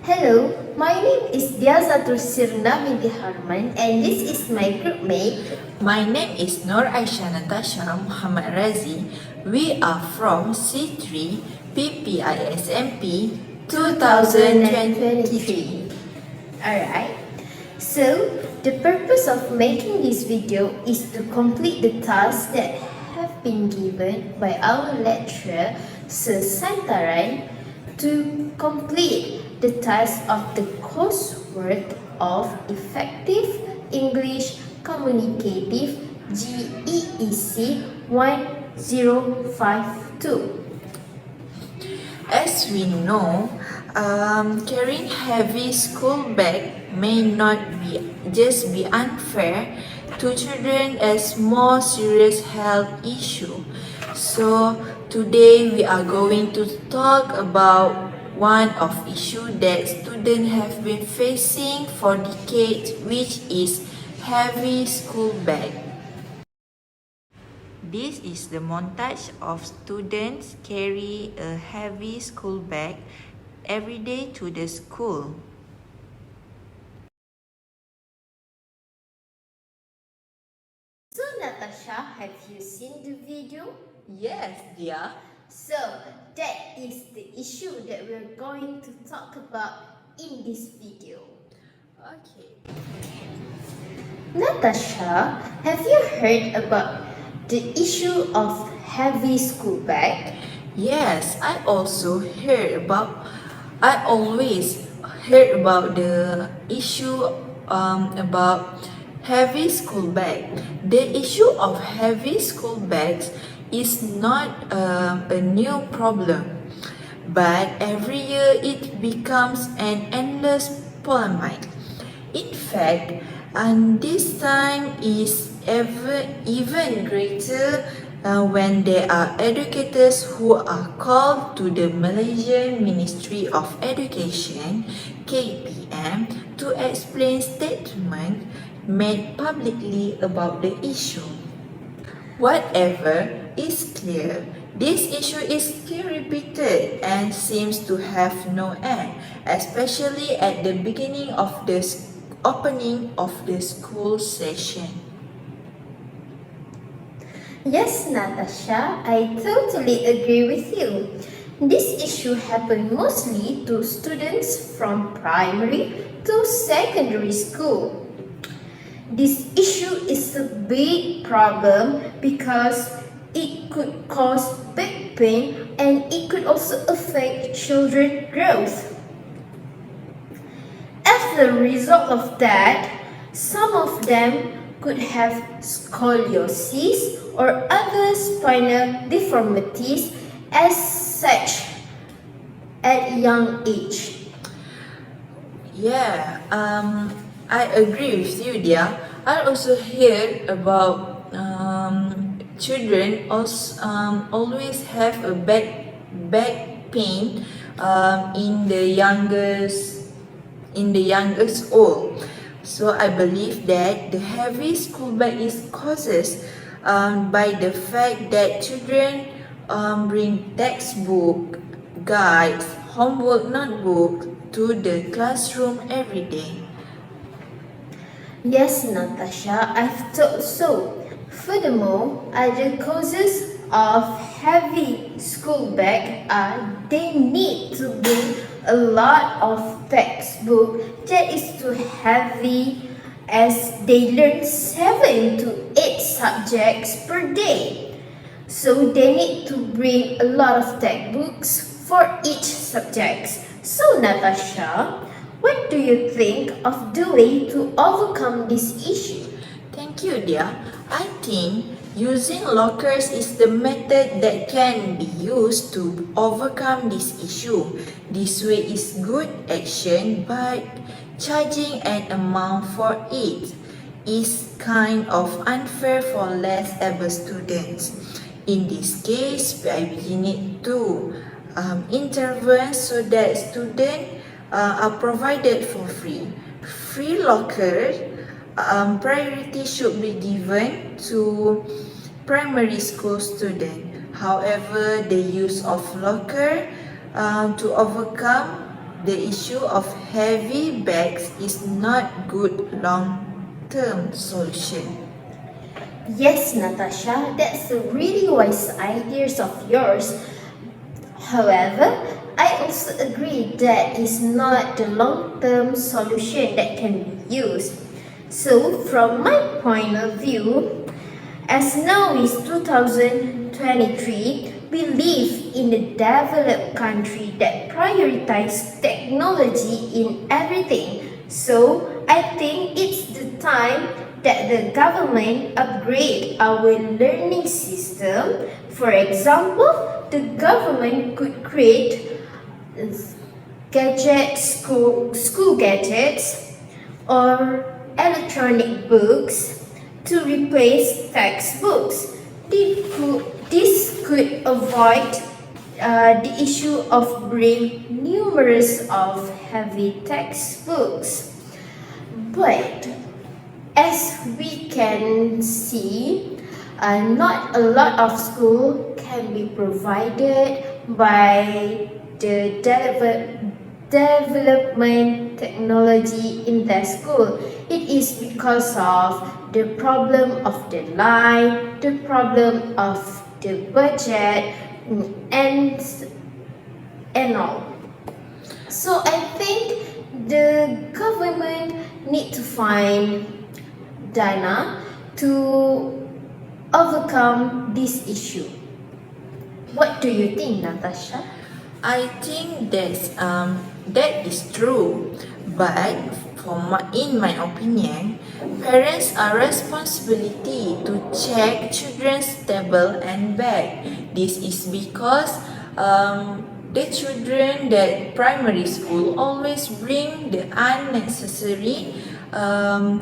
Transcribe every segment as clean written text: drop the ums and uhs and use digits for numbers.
Hello, my name is Diazatur Sirna binti Harman and this is my groupmate. My name is Nur Aisyah Natasha Muhammad Razi. We are from C3 PPISMP 2023. Alright, so the purpose of making this video is to complete the tasks that have been given by our lecturer, Sir Santaran, to complete the task of the coursework of Effective English Communicative GEEC 1052. As we know, carrying heavy school bag may not just be unfair to children as more serious health issue. So today we are going to talk about one of issue that students have been facing for decades, which is heavy school bag. This is the montage of students carry a heavy school bag every day to the school. So Natasha, have you seen the video? Yes, dear. So that is the issue that we're going to talk about in this video. Okay. Natasha, have you heard about the issue of heavy school bag? Yes, I always heard about the issue about heavy school bag. The issue of heavy school bags is not a new problem, but every year it becomes an endless polemic. In fact, and this time is even greater when there are educators who are called to the Malaysian Ministry of Education (KPM) to explain statements made publicly about the issue. Whatever is clear, this issue is still repeated and seems to have no end, especially at the beginning of the opening of the school session. Yes, Natasha, I totally agree with you. This issue happened mostly to students from primary to secondary school. This issue is a big problem because it could cause back pain and it could also affect children's growth. As a result of that, some of them could have scoliosis or other spinal deformities as such at young age. Yeah, I agree with you, dear. I also hear about children also always have a back pain in the youngest old. So I believe that the heavy school bag is causes by the fact that children bring textbook, guides, homework notebook to the classroom every day. Yes, Natasha, I've thought so. Furthermore, other causes of heavy school bag are they need to bring a lot of textbook that is too heavy as they learn 7 to 8 subjects per day. So they need to bring a lot of textbooks for each subject. So Natasha, what do you think of doing to overcome this issue? Thank you, dear. I think using lockers is the method that can be used to overcome this issue. This way is good action, but charging an amount for it is kind of unfair for less able students. In this case, PIBG need to intervene so that students are provided for free. Free lockers priority should be given to primary school students. However, the use of locker to overcome the issue of heavy bags is not good long-term solution. Yes, Natasha, that's a really wise ideas of yours. However, I also agree that is not the long-term solution that can be used. So, from my point of view, as now is 2023, we live in a developed country that prioritize technology in everything. So, I think it's the time that the government upgrade our learning system. For example, the government could create school gadgets or electronic books to replace textbooks. This could avoid the issue of bringing numerous of heavy textbooks. But as we can see, not a lot of school can be provided by the development technology in their school. It is because of the problem of the line, the problem of the budget, and all. So I think the government need to find dana to overcome this issue. What do you think, Natasha? I think that is true, but in my opinion, parents are responsibility to check children's table and bag. This is because the children that primary school always bring the unnecessary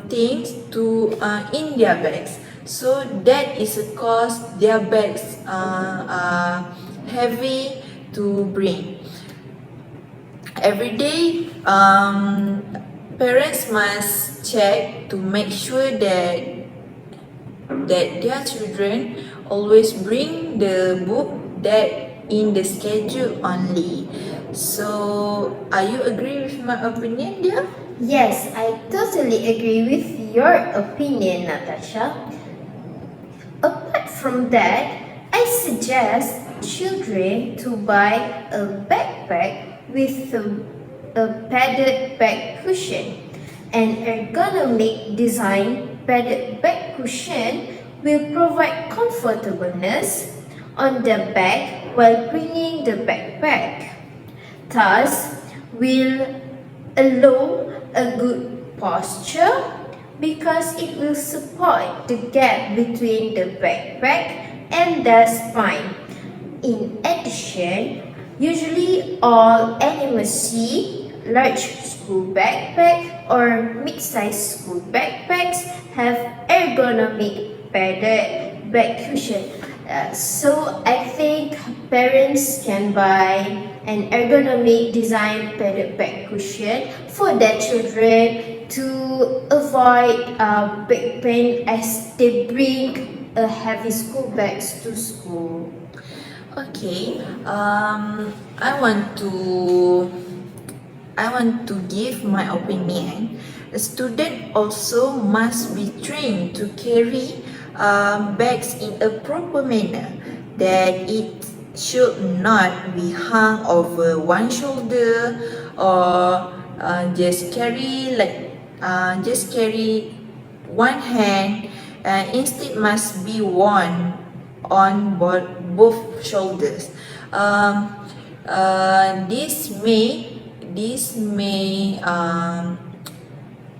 things to in their bags. So that is a cause their bags are heavy to bring. Every day, parents must check to make sure that their children always bring the book that in the schedule only. So, are you agree with my opinion, dear? Yes, I totally agree with your opinion, Natasha. Apart from that, I suggest children to buy a backpack with a padded back cushion. An ergonomic design padded back cushion will provide comfortableness on the back while bringing the backpack. Thus, will allow a good posture because it will support the gap between the backpack and the spine. In addition, usually all animacy, large school backpack or mid-sized school backpacks have ergonomic padded back cushion. So I think parents can buy an ergonomic design padded back cushion for their children to avoid back pain as they bring a heavy school bags to school. Okay. I want to give my opinion. A student also must be trained to carry bags in a proper manner. That it should not be hung over one shoulder or just carry one hand. Instead, must be worn on both shoulders.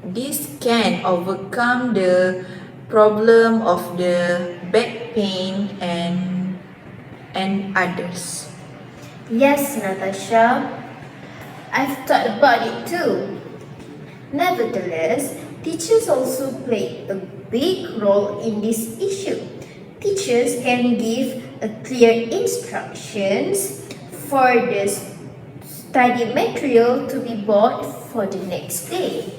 This can overcome the problem of the back pain and others. Yes, Natasha, I've thought about it too. Nevertheless, teachers also play a big role in this issue. Teachers can give clear instructions for the study material to be bought for the next day.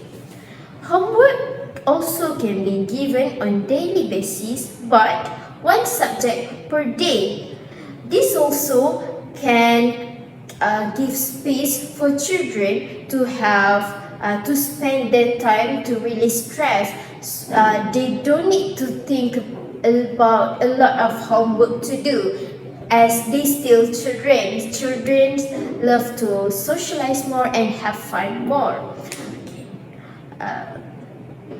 Homework also can be given on daily basis, but one subject per day. This also can give space for children to have to spend their time to really stress. They don't need to think about a lot of homework to do, as they still children. Children love to socialize more and have fun more.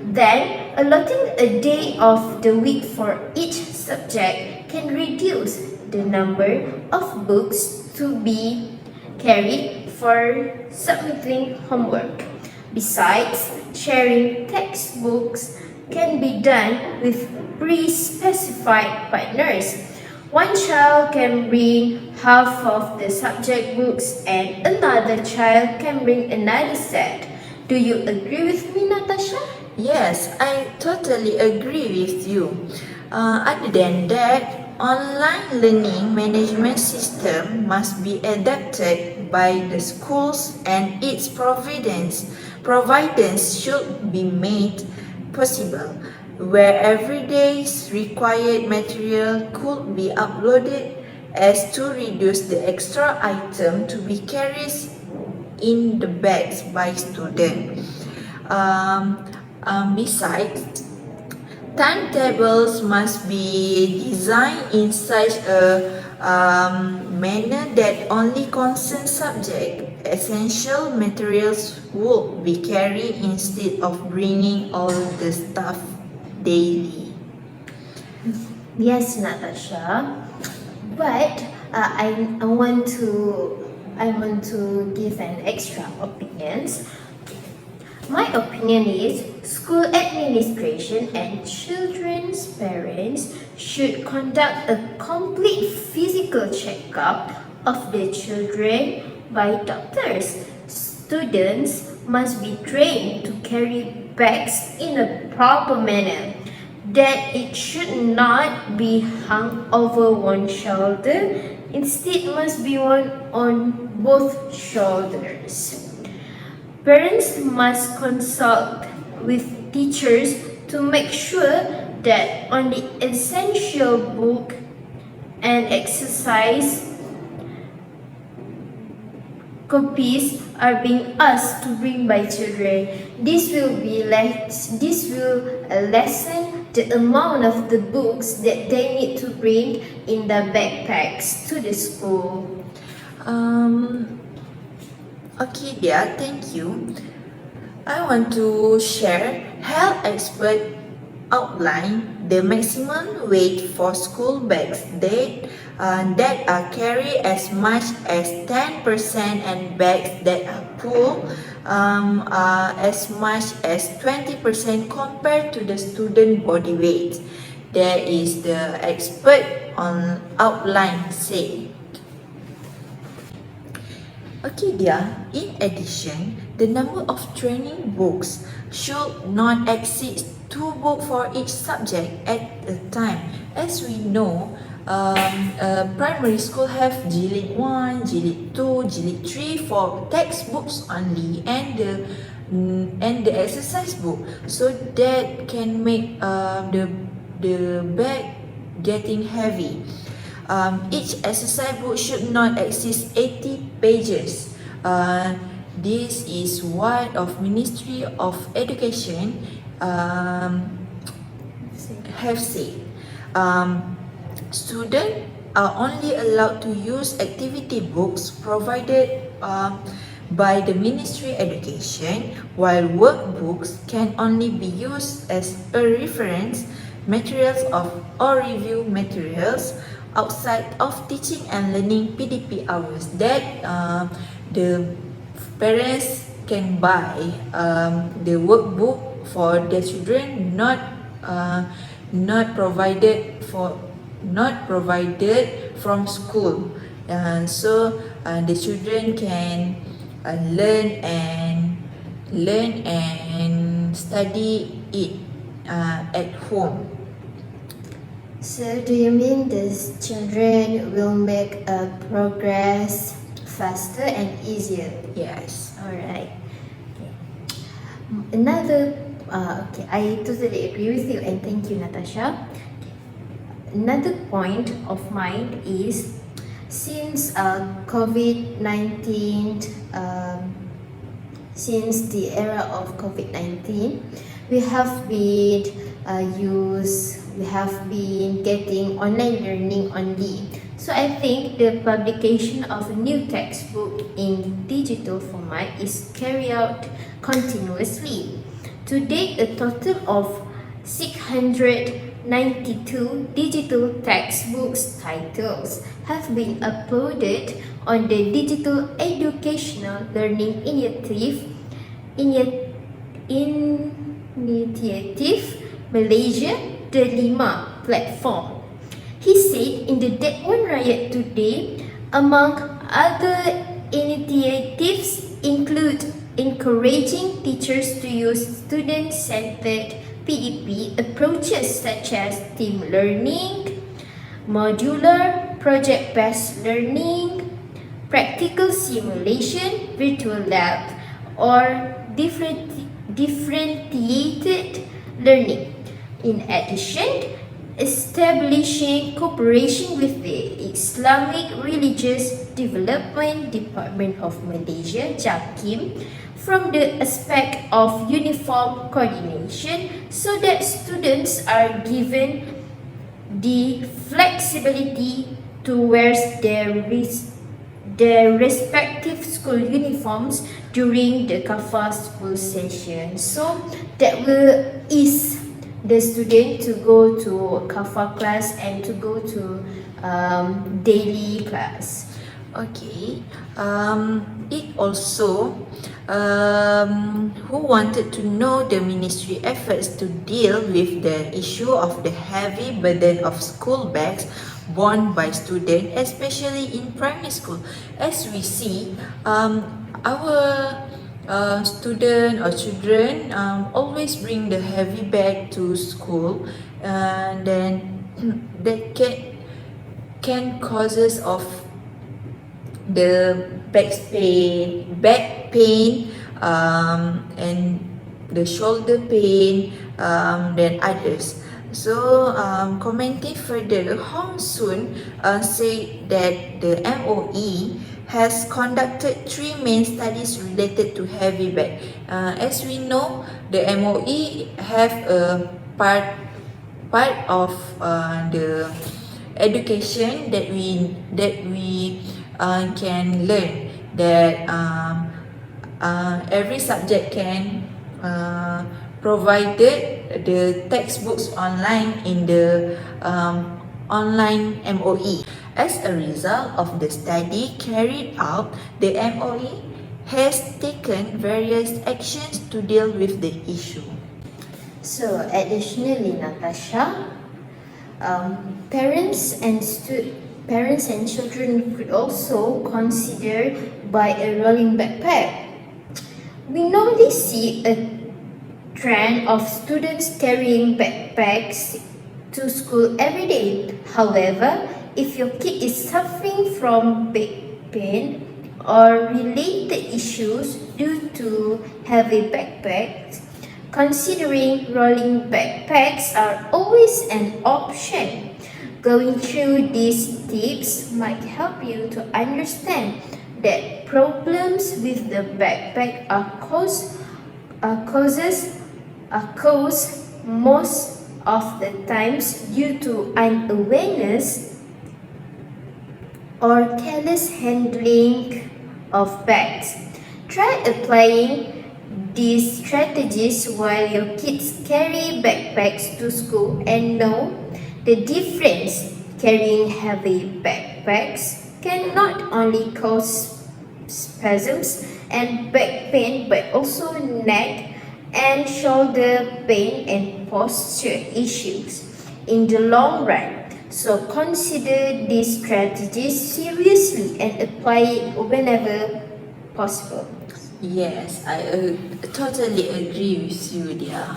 Then, allotting a day of the week for each subject can reduce the number of books to be carried for submitting homework. Besides, sharing textbooks can be done with pre-specified partners. One child can bring half of the subject books and another child can bring another set. Do you agree with me, Natasha? Yes, I totally agree with you. Other than that, online learning management system must be adapted by the schools, and its providence should be made possible, where everyday's required material could be uploaded as to reduce the extra item to be carried in the bags by students. Besides, timetables must be designed in such a manner that only concerned subject essential materials would be carried instead of bringing all the stuff daily. Yes, Natasha. But I want to give an extra opinions. My opinion is school administration and children's parents should conduct a complete physical checkup of the children by doctors. Students must be trained to carry bags in a proper manner, that it should not be hung over one shoulder, instead must be worn on both shoulders. Parents must consult with teachers to make sure that only essential book and exercise copies are being asked to bring by children. This will lessen the amount of the books that they need to bring in the backpacks to the school. Okay, dear, thank you. I want to share health expert outline the maximum weight for school bags that are carried as much as 10% and bags that are full as much as 20% compared to the student body weight. That is the expert on outline say. Okay, dear. In addition, the number of training books should not exceed 2 books for each subject at a time. As we know, primary school have Jilid 1, Jilid 2, Jilid 3 for textbooks only, and the exercise book, so that can make the bag getting heavy. Each exercise book should not exceed 80 pages. This is what of Ministry of Education have said. Students are only allowed to use activity books provided by the Ministry of Education, while workbooks can only be used as a reference materials or review materials outside of teaching and learning PDP hours, that the parents can buy the workbook for their children, not provided from school, so the children can learn and study it at home. So, do you mean these children will make a progress faster and easier? Yes. Alright. Another, I totally agree with you, and thank you, Natasha. Another point of mine is Since COVID-19, since the era of COVID-19, we have been getting online learning only. So I think the publication of a new textbook in digital format is carried out continuously. To date, a total of 692 digital textbooks titles have been uploaded on the Digital Educational Learning Initiative Malaysia Delima platform. He said in the Dekwan Riot today, among other initiatives include encouraging teachers to use student-centered PDP approaches such as team learning, modular project-based learning, practical simulation, virtual lab, or differentiated learning. In addition, establishing cooperation with the Islamic Religious Development Department of Malaysia, JAKIM, from the aspect of uniform coordination so that students are given the flexibility to wear their respective school uniforms during the kafah school session. So that will ease the student to go to kafah class and to go to daily class. Okay. It also who wanted to know the ministry efforts to deal with the issue of the heavy burden of school bags borne by students, especially in primary school. As we see, our student or children always bring the heavy bag to school, and then that can causes of the back pain, and the shoulder pain, than others. So, commenting further, Hong Soon said that the MOE has conducted 3 main studies related to heavy bag. As we know, the MOE have a part of the education that we can learn, that every subject can provided the textbooks online in the online MOE. As a result of the study carried out, the MOE has taken various actions to deal with the issue. So additionally, Natasha, parents and children could also consider buy a rolling backpack. We normally see a trend of students carrying backpacks to school every day. However, if your kid is suffering from back pain or related issues due to heavy backpacks, considering rolling backpacks are always an option. Going through these tips might help you to understand that problems with the backpack are caused most of the times due to unawareness or careless handling of bags. Try applying these strategies while your kids carry backpacks to school and know the difference. Carrying heavy backpacks can not only cause spasms and back pain but also neck and shoulder pain and posture issues in the long run. So consider these strategies seriously and apply it whenever possible. Yes, I totally agree with you, dear.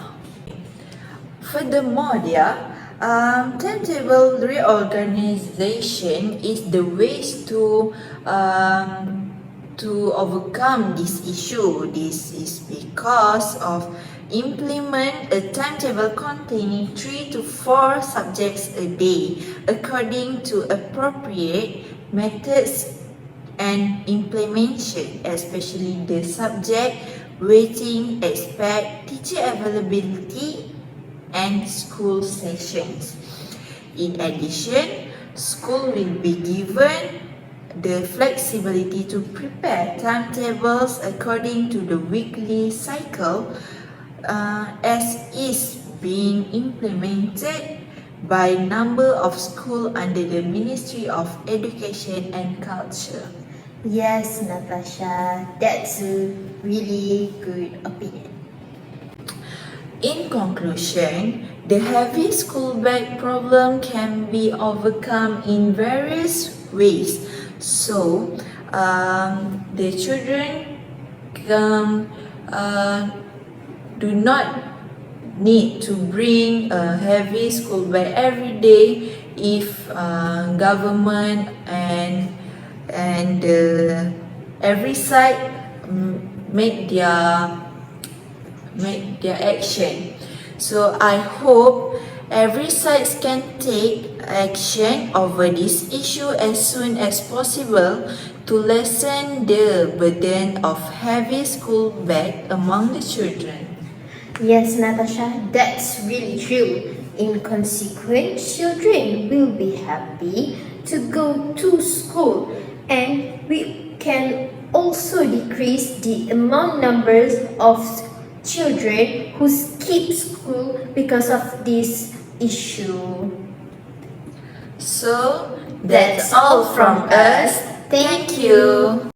Furthermore, dear, timetable reorganization is the ways to overcome this issue. This is because of implement a timetable containing 3 to 4 subjects a day according to appropriate methods and implementation, especially the subject, weighting, aspect, teacher availability, and school sessions. In addition, school will be given the flexibility to prepare timetables according to the weekly cycle as is being implemented by number of schools under the Ministry of Education and Culture. Yes, Natasha, that's a really good opinion. In conclusion, the heavy school bag problem can be overcome in various ways. So, the children do not need to bring a heavy school bag every day if government and every side make their action. So I hope every side can take action over this issue as soon as possible to lessen the burden of heavy school bag among the children. Yes, Natasha, that's really true. In consequence, children will be happy to go to school, and we can also decrease the amount numbers of children who skip school because of this issue. So that's all from us. Thank you.